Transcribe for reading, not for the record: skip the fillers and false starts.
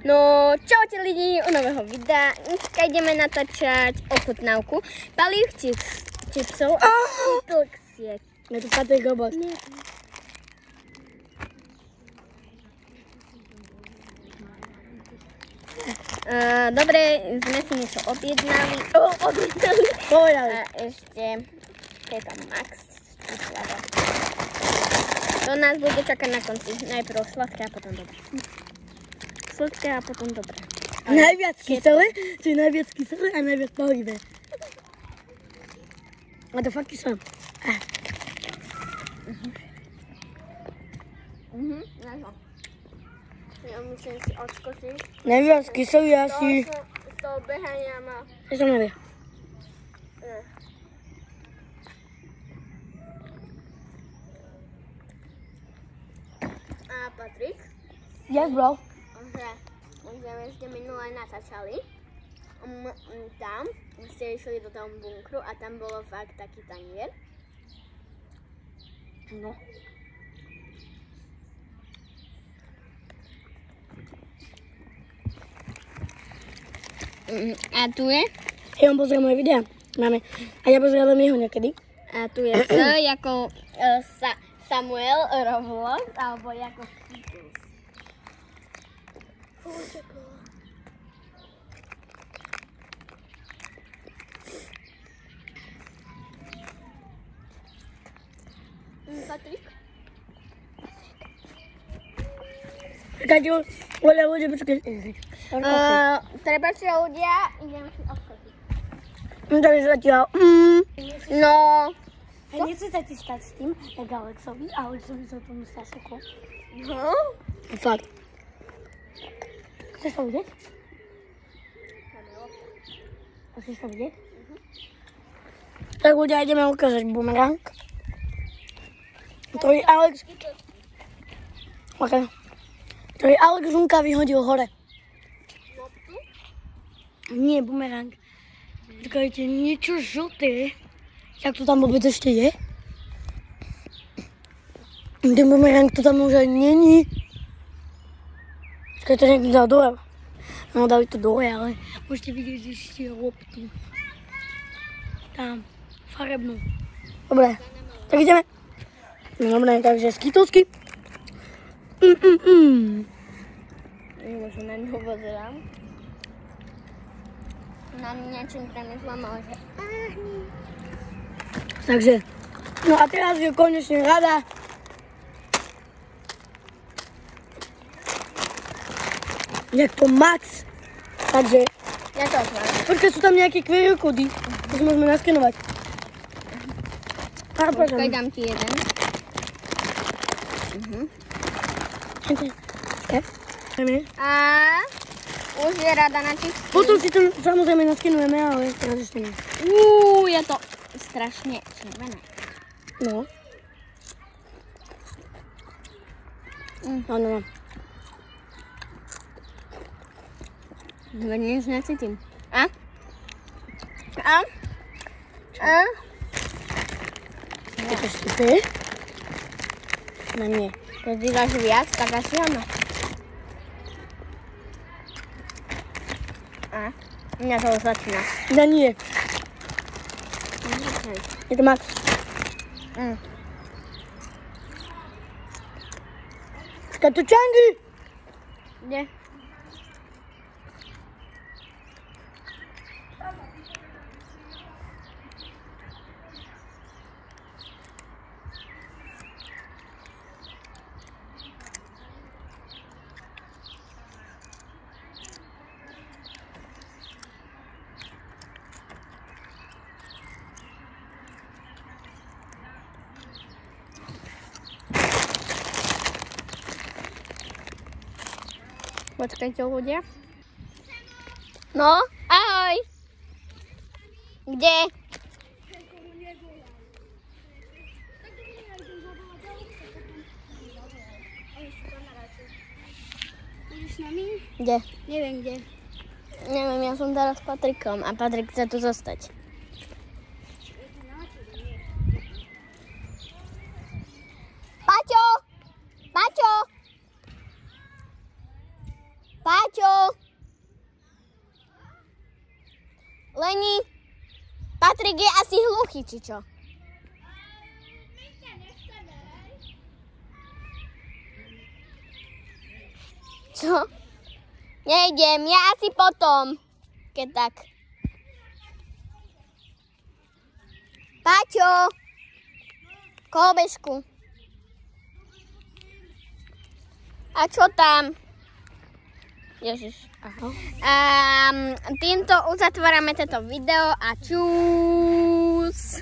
No, čaute lidi, u nového videa. Dneska ideme natáčať ochutnávku palivých čipsov a Twixiek. Je to Patrik Robot. Dobre, sme si niečo objednali. A ešte je tam Max. To nás bude čakať na konci. Najprv sladké a potom dobré. Sladké a potom dobré. Najviac kyselé, to je najviac kyselé a najviac palivé. A to fakt kyselé. Ja musím si odskočiť. Najviac kyselé asi... Z toho behania ma... Ja som nevie. A Patrik? Yes, bro. Že ešte minule natáčali. Tam ste išli do toho bunkru a tam bolo fakt taký tanier. No. A tu je? Ja on pozriem moje videa. Máme. A ja pozriem jeho niekedy. A tu je S ako Samuel Roblox, alebo ako Skittles. Patrik? Čakajte, ľudia, počkaj. Trebáte ľudia, idem si odskočiť. Takže zatiaľ. No. A nechcete stať s tým, tak Alexovi sa tomu stasoko. No? Fakt. Chceš to vidieť? Chceš to vidieť? Tak ľudia, ideme ukázať bumerang. Ktorý Alex... OK. Ktorý Alex Zunka vyhodil hore. Nie, bumerang. Čakajte, niečo žlté. Jak to tam vôbec ešte je? Ten bumerang to tam už aj není. Čakaj, to niekto dal dole. No, dali to dole, ale môžete vidieť ešte loptu. Tam, farebnú. Dobre, tak ideme. Dobre, takže skýtovsky. Možno na ňu pozerám. Na niečím premyslám, ale že... Takže, no a teraz je konečne rada. Jak to Max. Takže, Ja to otváram. počkaj, sú tam nejaké QR kódy. To si môžeme naskenovať. A Počkaj, dám ti jeden. A už je rada na čistý. Potom si to samozrejme naskenujeme, ale teraz ešte nie. Je to strašne červené. No. Áno. Nič necítim. A? Je to štípe? No nie. Keď dáš viac, tak asi áno. A? Mňa to už začína. No nie. Je to Max. Počkaj, to Changi! Kde? Počkajte ľudia. No, ahoj. Kde? Ideš s nami? Kde? Neviem kde. Neviem, ja som teraz s Patrikom a Patrik chce tu zostať. Paťo! Paťo! Paťo! Paťo! Leni, Patrik je asi hluchý, či čo? Čo? Nejdem, ja asi potom, keď tak. Paťo! Kolbežku. A čo tam? Ježiš. Týmto uzatvárame toto video a čus.